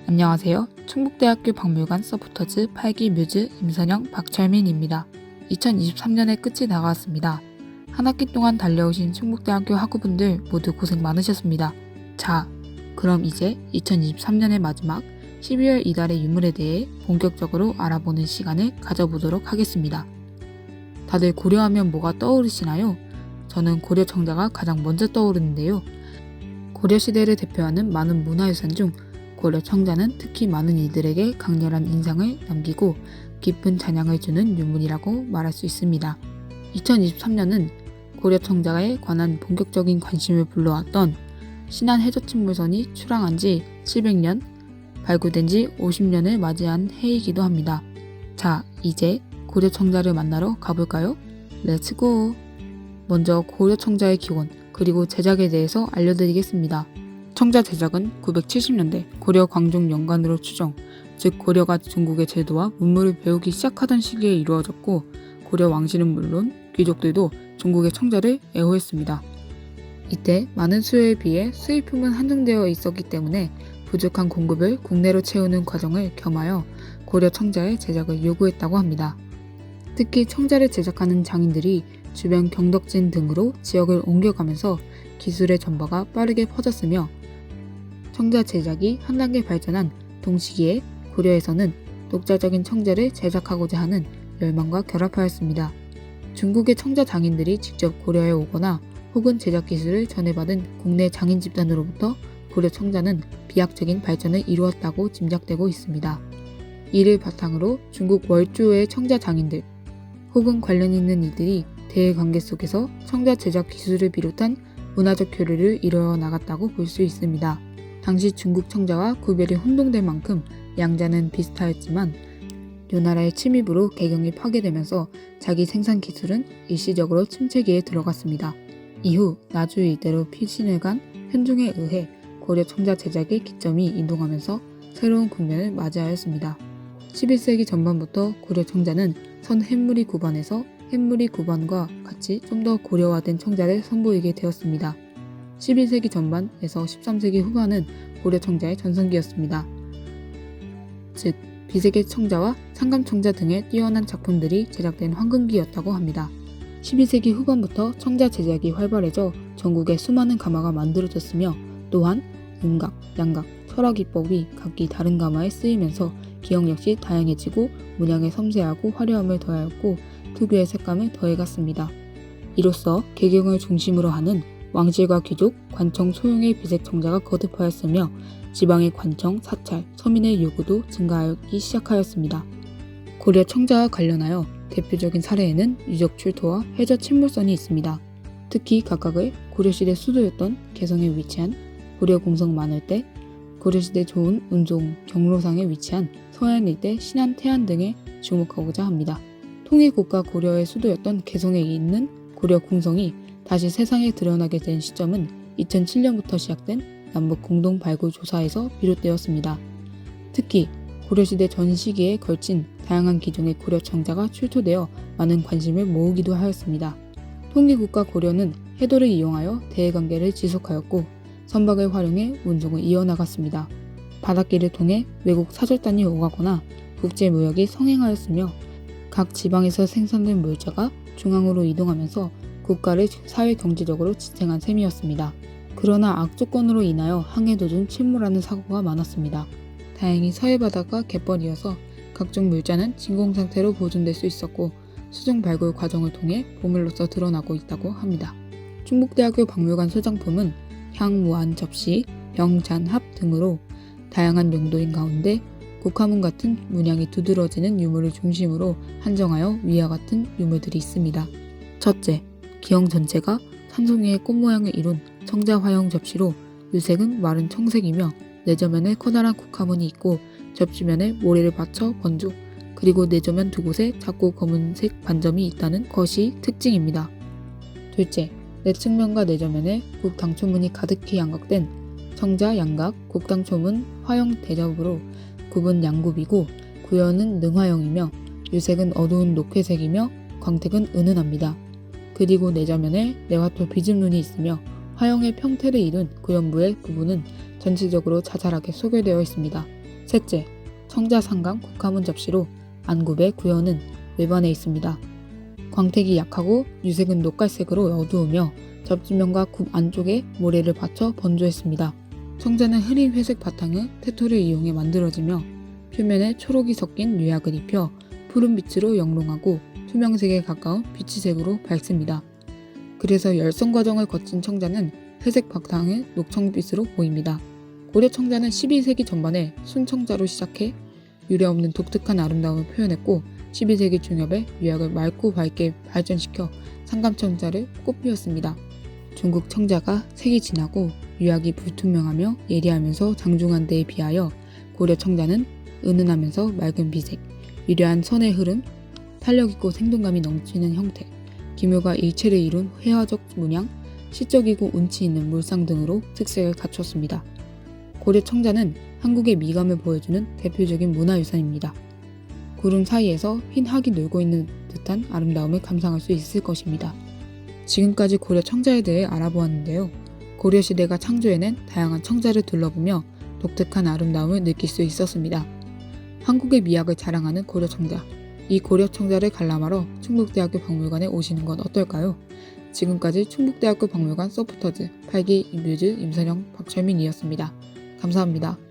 안녕하세요. 충북대학교 박물관 서포터즈 8기 뮤즈 임선영 박철민입니다. 2023년의 끝이 다가왔습니다. 한 학기 동안 달려오신 충북대학교 학우분들 모두 고생 많으셨습니다. 자, 그럼 이제 2023년의 마지막 12월 이달의 유물에 대해 본격적으로 알아보는 시간을 가져보도록 하겠습니다. 다들 고려하면 뭐가 떠오르시나요? 저는 고려 청자가 가장 먼저 떠오르는데요. 고려시대를 대표하는 많은 문화유산 중 고려 청자는 특히 많은 이들에게 강렬한 인상을 남기고 깊은 찬양을 주는 유물이라고 말할 수 있습니다. 2023년은 고려 청자에 관한 본격적인 관심을 불러왔던 신안 해저침물선이 출항한 지 700년, 발굴된 지 50년을 맞이한 해이기도 합니다. 자, 이제 고려 청자를 만나러 가볼까요? 렛츠고! 먼저 고려 청자의 기원, 그리고 제작에 대해서 알려드리겠습니다. 청자 제작은 970년대 고려 광종 연간으로 추정, 즉 고려가 중국의 제도와 문물을 배우기 시작하던 시기에 이루어졌고, 고려 왕실은 물론 귀족들도 중국의 청자를 애호했습니다. 이때 많은 수요에 비해 수입품은 한정되어 있었기 때문에 부족한 공급을 국내로 채우는 과정을 겸하여 고려 청자의 제작을 요구했다고 합니다. 특히 청자를 제작하는 장인들이 주변 경덕진 등으로 지역을 옮겨가면서 기술의 전파가 빠르게 퍼졌으며, 청자 제작이 한 단계 발전한 동시기에 고려에서는 독자적인 청자를 제작하고자 하는 열망과 결합하였습니다. 중국의 청자 장인들이 직접 고려에 오거나 혹은 제작 기술을 전해받은 국내 장인 집단으로부터 고려 청자는 비약적인 발전을 이루었다고 짐작되고 있습니다. 이를 바탕으로 중국 월주의 청자 장인들 혹은 관련 있는 이들이 대외관계 속에서 청자 제작 기술을 비롯한 문화적 교류를 이루어 나갔다고 볼 수 있습니다. 당시 중국 청자와 구별이 혼동될 만큼 양자는 비슷하였지만 요나라의 침입으로 개경이 파괴되면서 자기 생산 기술은 일시적으로 침체기에 들어갔습니다. 이후 나주 일대로 피신을 간 현종에 의해 고려 청자 제작의 기점이 이동하면서 새로운 국면을 맞이하였습니다. 11세기 전반부터 고려 청자는 선 햇무리 구반에서 햇무리 구반과 같이 좀 더 고려화된 청자를 선보이게 되었습니다. 11세기 전반에서 13세기 후반은 고려 청자의 전성기였습니다. 즉, 비세계 청자와 상감 청자 등의 뛰어난 작품들이 제작된 황금기였다고 합니다. 12세기 후반부터 청자 제작이 활발해져 전국에 수많은 가마가 만들어졌으며, 또한 음각, 양각, 철화기법이 각기 다른 가마에 쓰이면서 기형 역시 다양해지고 문양의 섬세하고 화려함을 더하였고 특유의 색감을 더해갔습니다. 이로써 개경을 중심으로 하는 왕실과 귀족, 관청 소용의 비색 청자가 거듭하였으며 지방의 관청, 사찰, 서민의 요구도 증가하기 시작하였습니다. 고려 청자와 관련하여 대표적인 사례에는 유적 출토와 해저 침몰선이 있습니다. 특히 각각의 고려시대 수도였던 개성에 위치한 고려 공성 만월대, 고려시대 좋은 운종 경로상에 위치한 서해안 일대 신안 태안 등에 주목하고자 합니다. 통일국가 고려의 수도였던 개성에 있는 고려 궁성이 다시 세상에 드러나게 된 시점은 2007년부터 시작된 남북 공동 발굴 조사에서 비롯되었습니다. 특히 고려시대 전 시기에 걸친 다양한 기종의 고려 청자가 출토되어 많은 관심을 모으기도 하였습니다. 통일국가 고려는 해도를 이용하여 대외관계를 지속하였고 선박을 활용해 운송을 이어나갔습니다. 바닷길을 통해 외국 사절단이 오가거나 국제무역이 성행하였으며 각 지방에서 생산된 물자가 중앙으로 이동하면서 국가를 사회경제적으로 지탱한 셈이었습니다. 그러나 악조건으로 인하여 항해 도중 침몰하는 사고가 많았습니다. 다행히 서해바다가 갯벌이어서 각종 물자는 진공 상태로 보존될 수 있었고 수중 발굴 과정을 통해 보물로서 드러나고 있다고 합니다. 충북대학교 박물관 소장품은 향, 무안, 접시, 병, 잔, 합 등으로 다양한 용도인 가운데 국화문 같은 문양이 두드러지는 유물을 중심으로 한정하여 위와 같은 유물들이 있습니다. 첫째, 기형 전체가 산송이의 꽃 모양을 이룬 청자 화형 접시로 유색은 마른 청색이며 내저면에 커다란 국화문이 있고 접시면에 모래를 받쳐 번조, 그리고 내저면 두 곳에 작고 검은색 반점이 있다는 것이 특징입니다. 둘째, 내측면과 내저면에 국당초문이 가득히 양각된 청자 양각 국당초문 화형 대접으로 굽은 양굽이고 구현은 능화형이며 유색은 어두운 녹회색이며 광택은 은은합니다. 그리고 내저면에 내화토 비즘눈이 있으며 화형의 평태를 이룬 구연부의 부분은 전체적으로 자잘하게 소개되어 있습니다. 셋째, 청자상강 국화문 접시로 안굽의 구현은 외관에 있습니다. 광택이 약하고 유색은 녹갈색으로 어두우며 접지면과 굽 안쪽에 모래를 받쳐 번조했습니다. 청자는 흐린 회색 바탕에 테토를 이용해 만들어지며 표면에 초록이 섞인 유약을 입혀 푸른 빛으로 영롱하고 투명색에 가까운 비치색으로 밝습니다. 그래서 열성 과정을 거친 청자는 회색 바탕의 녹청빛으로 보입니다. 고려 청자는 12세기 전반에 순청자로 시작해 유례없는 독특한 아름다움을 표현했고 12세기 중엽에 유약을 맑고 밝게 발전시켜 상감청자를 꽃피웠습니다. 중국 청자가 색이 진하고 유약이 불투명하며 예리하면서 장중한 데에 비하여 고려 청자는 은은하면서 맑은 비색, 유려한 선의 흐름, 탄력있고 생동감이 넘치는 형태, 기묘가 일체를 이룬 회화적 문양, 시적이고 운치 있는 물상 등으로 특색을 갖췄습니다. 고려 청자는 한국의 미감을 보여주는 대표적인 문화유산입니다. 구름 사이에서 흰 학이 놀고 있는 듯한 아름다움을 감상할 수 있을 것입니다. 지금까지 고려 청자에 대해 알아보았는데요. 고려시대가 창조해낸 다양한 청자를 둘러보며 독특한 아름다움을 느낄 수 있었습니다. 한국의 미학을 자랑하는 고려 청자. 이 고려 청자를 관람하러 충북대학교 박물관에 오시는 건 어떨까요? 지금까지 충북대학교 박물관 서포터즈 8기 뮤즈 임선영 박철민이었습니다. 감사합니다.